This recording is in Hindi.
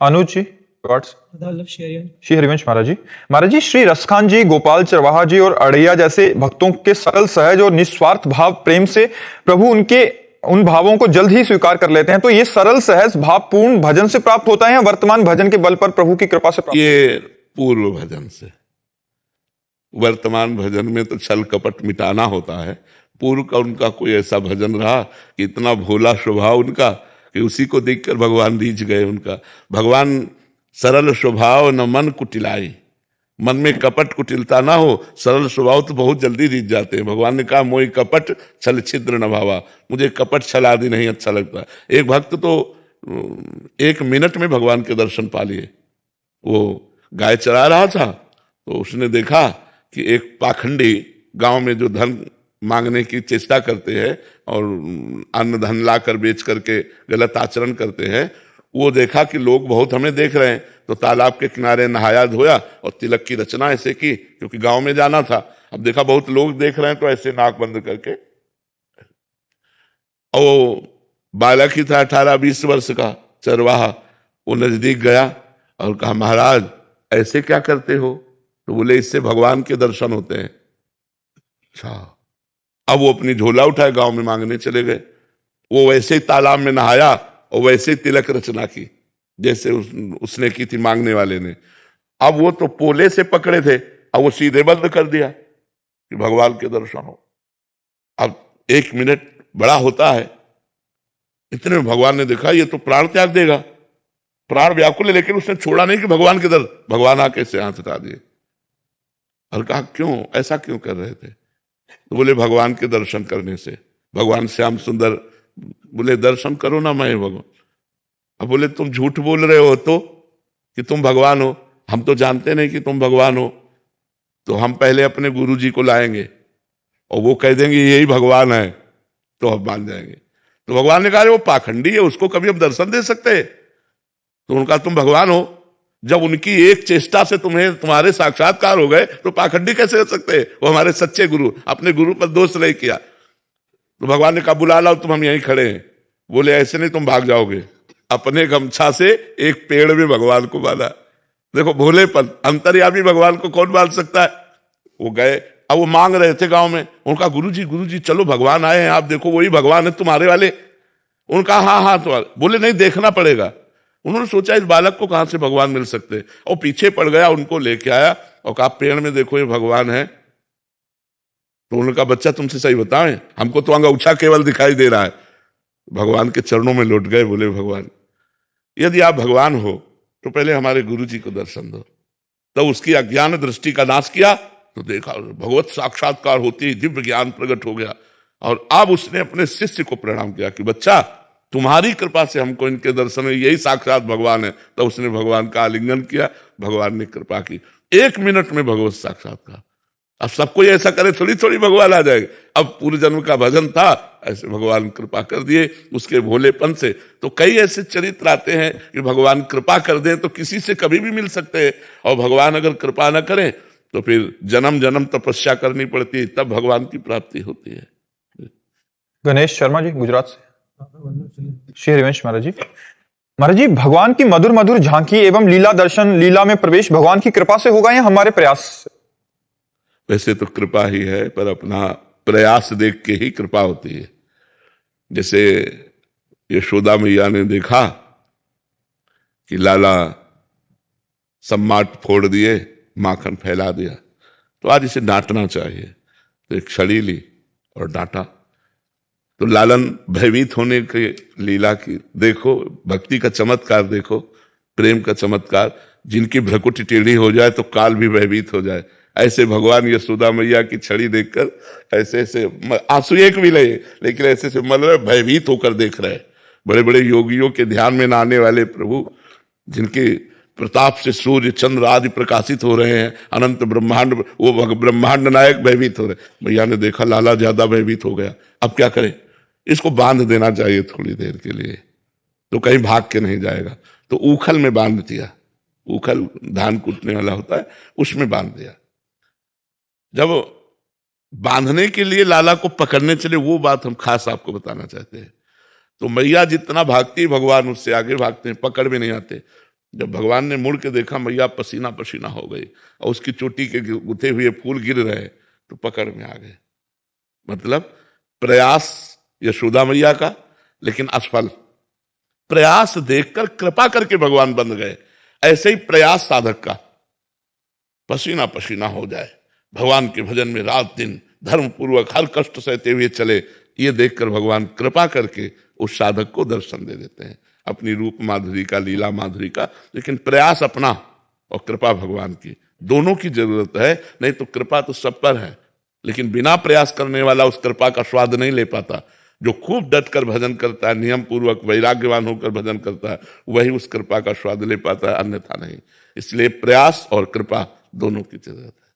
अनुज जी व्हाट्स शेयर श्री हरिवंश महाराज जी श्री रसखान जी, गोपाल चरवाहा जी और अड़ैया जैसे भक्तों के सरल सहज और निस्वार्थ भाव प्रेम से प्रभु उनके उन भावों को जल्द ही स्वीकार कर लेते हैं। तो ये सरल सहज भाव पूर्ण भजन से प्राप्त होता है या वर्तमान भजन के बल पर प्रभु की कृपा से प्राप्त? ये पूर्व भजन से। वर्तमान भजन में तो छल कपट मिटाना होता है। पूर्व का उनका कोई ऐसा भजन रहा कि इतना भोला स्वभाव उनका कि उसी को देखकर भगवान रीझ गए। उनका भगवान सरल स्वभाव न मन कुटिलाई, मन में कपट कुटिलता ना हो, सरल स्वभाव तो बहुत जल्दी रीझ जाते हैं। भगवान ने कहा मोहि कपट छल छिद्र न भावा, मुझे कपट छल आदि नहीं अच्छा लगता। एक भक्त तो 1 मिनट में भगवान के दर्शन पा लिए। वो गाय चरा रहा था तो उसने देखा कि एक पाखंडी गांव में जो धन मांगने की चेष्टा करते हैं और अन्न धन ला कर बेच करके गलत आचरण करते हैं, वो देखा कि लोग बहुत हमें देख रहे हैं, तो तालाब के किनारे नहाया धोया और तिलक की रचना ऐसे की, क्योंकि गांव में जाना था। अब देखा बहुत लोग देख रहे हैं तो ऐसे नाक बंद करके, और वो बालक ही था 18-20 वर्ष का चरवाहा। वो नजदीक गया और कहा महाराज ऐसे क्या करते हो? तो बोले इससे भगवान के दर्शन होते हैं। अच्छा। अब वो अपनी झोला उठाए गांव में मांगने चले गए। वो वैसे ही तालाब में नहाया और वैसे ही तिलक रचना की जैसे उसने की थी मांगने वाले ने। अब वो तो पोले से पकड़े थे, अब वो सीधे बंद कर दिया कि भगवान के दर्शन हो। अब 1 मिनट बड़ा होता है। इतने में भगवान ने देखा ये तो प्राण त्याग देगा, प्राण व्याकुल है, लेकिन उसने छोड़ा नहीं कि भगवान के दर। भगवान आके से हाथ हटा दिए और कहा क्यों ऐसा क्यों कर रहे थे? तो बोले भगवान के दर्शन करने से। भगवान श्याम सुंदर, बोले दर्शन करो ना मैं भगवान। अब बोले तुम झूठ बोल रहे हो तो कि तुम भगवान हो, हम तो जानते नहीं कि तुम भगवान हो। तो हम पहले अपने गुरु जी को लाएंगे और वो कह देंगे यही भगवान है तो हम मान जाएंगे। तो भगवान ने कहा वो पाखंडी है, उसको कभी हम दर्शन दे सकते हैं? तो उनका तुम भगवान हो, जब उनकी एक चेष्टा से तुम्हारे साक्षात्कार हो गए तो पाखंडी कैसे हो सकते हैं? वो हमारे सच्चे गुरु, अपने गुरु पर दोष नहीं किया। तो भगवान ने कहा बुला लाओ, तुम हम यहीं खड़े हैं। बोले ऐसे नहीं, तुम भाग जाओगे। अपने गमछा से एक पेड़ में भगवान को बांधा। देखो भोलेपन, अंतर्यामी भगवान को कौन बांध सकता है? वो गए। अब वो मांग रहे थे गांव में, उनका गुरु जी चलो भगवान आए हैं, आप देखो वही भगवान है तुम्हारे वाले। उनका हाँ हाँ तो बोले नहीं देखना पड़ेगा। उन्होंने सोचा इस बालक को कहां से भगवान मिल सकते हैं, और पीछे पड़ गया, उनको लेके आया और कहा पेड़ में देखो ये भगवान है। तो उनका बच्चा तुमसे सही बताएं, हमको तो अंगूठा केवल दिखाई दे रहा है। भगवान के चरणों में लौट गए, बोले भगवान यदि आप भगवान हो तो पहले हमारे गुरु जी को दर्शन दो। तो उसकी अज्ञान दृष्टि का नाश किया तो देखा भगवत साक्षात्कार होती ही दिव्य ज्ञान प्रकट हो गया। और अब उसने अपने शिष्य को प्रणाम किया कि बच्चा तुम्हारी कृपा से हमको इनके दर्शन में, यही साक्षात भगवान है। तो उसने भगवान का आलिंगन किया, भगवान ने कृपा की। 1 मिनट में भगवत साक्षात्कार। अब सबको ऐसा करे थोड़ी थोड़ी भगवान आ जाएगा। अब पूर्व जन्म का भजन था, ऐसे भगवान कृपा कर दिए उसके भोलेपन से। तो कई ऐसे चरित्र आते हैं कि भगवान कृपा कर दें तो किसी से कभी भी मिल सकते हैं, और भगवान अगर कृपा न करें तो फिर जन्म जन्म तपस्या करनी पड़ती है, तब भगवान की प्राप्ति होती है। गणेश शर्मा जी गुजरात से। श्री हरिवंश महाराज जी भगवान की मधुर मधुर झांकी एवं लीला दर्शन, लीला में प्रवेश भगवान की कृपा से होगा या हमारे प्रयास से? वैसे तो कृपा ही है, पर अपना प्रयास देख के ही कृपा होती है। जैसे यशोदा मैया ने देखा कि लाला सम्माट फोड़ दिए, माखन फैला दिया, तो आज इसे डांटना चाहिए। तो एक छड़ी ली और डांटा। तो लालन भयभीत होने की लीला की देखो, भक्ति का चमत्कार देखो, प्रेम का चमत्कार। जिनकी भ्रकुटी टेढ़ी हो जाए तो काल भी भयभीत हो जाए। ऐसे भगवान यशोदा मैया की छड़ी देखकर ऐसे ऐसे आंसू एक भी नहीं, लेकिन ऐसे ऐसे मतलब भयभीत होकर देख रहे। बड़े बड़े योगियों के ध्यान में न आने वाले प्रभु, जिनके प्रताप से सूर्य चंद्र आदि प्रकाशित हो रहे हैं, अनंत ब्रह्मांड, वो ब्रह्मांड नायक भयभीत हो रहे। मैया ने देखा लाला ज्यादा भयभीत हो गया, अब क्या करें? इसको बांध देना चाहिए थोड़ी देर के लिए, तो कहीं भाग के नहीं जाएगा। तो ऊखल में बांध दिया। ऊखल धान कूटने वाला होता है, उसमें बांध दिया। जब बांधने के लिए लाला को पकड़ने चले, वो बात हम खास आपको बताना चाहते हैं। तो मैया जितना भागती भगवान उससे आगे भागते हैं, पकड़ में नहीं आते। जब भगवान ने मुड़ के देखा मैया पसीना पसीना हो गई और उसकी चोटी के गुथे हुए फूल गिर रहे, तो पकड़ में आ गए। मतलब प्रयास यशोदा मैया का, लेकिन असफल। प्रयास देखकर कृपा करके भगवान बन गए। ऐसे ही प्रयास साधक का पसीना पसीना हो जाए, भगवान के भजन में रात दिन धर्म पूर्वक हर कष्ट सहते हुए चले, ये देखकर भगवान कृपा करके उस साधक को दर्शन दे देते हैं, अपनी रूप माधुरी का, लीला माधुरी का। लेकिन प्रयास अपना और कृपा भगवान की, दोनों की जरूरत है। नहीं तो कृपा तो सब पर है, लेकिन बिना प्रयास करने वाला उस कृपा का स्वाद नहीं ले पाता। जो खूब डट कर भजन करता है, नियम पूर्वक वैराग्यवान होकर भजन करता है, वही उस कृपा का स्वाद ले पाता है, अन्यथा नहीं। इसलिए प्रयास और कृपा दोनों की जरूरत है।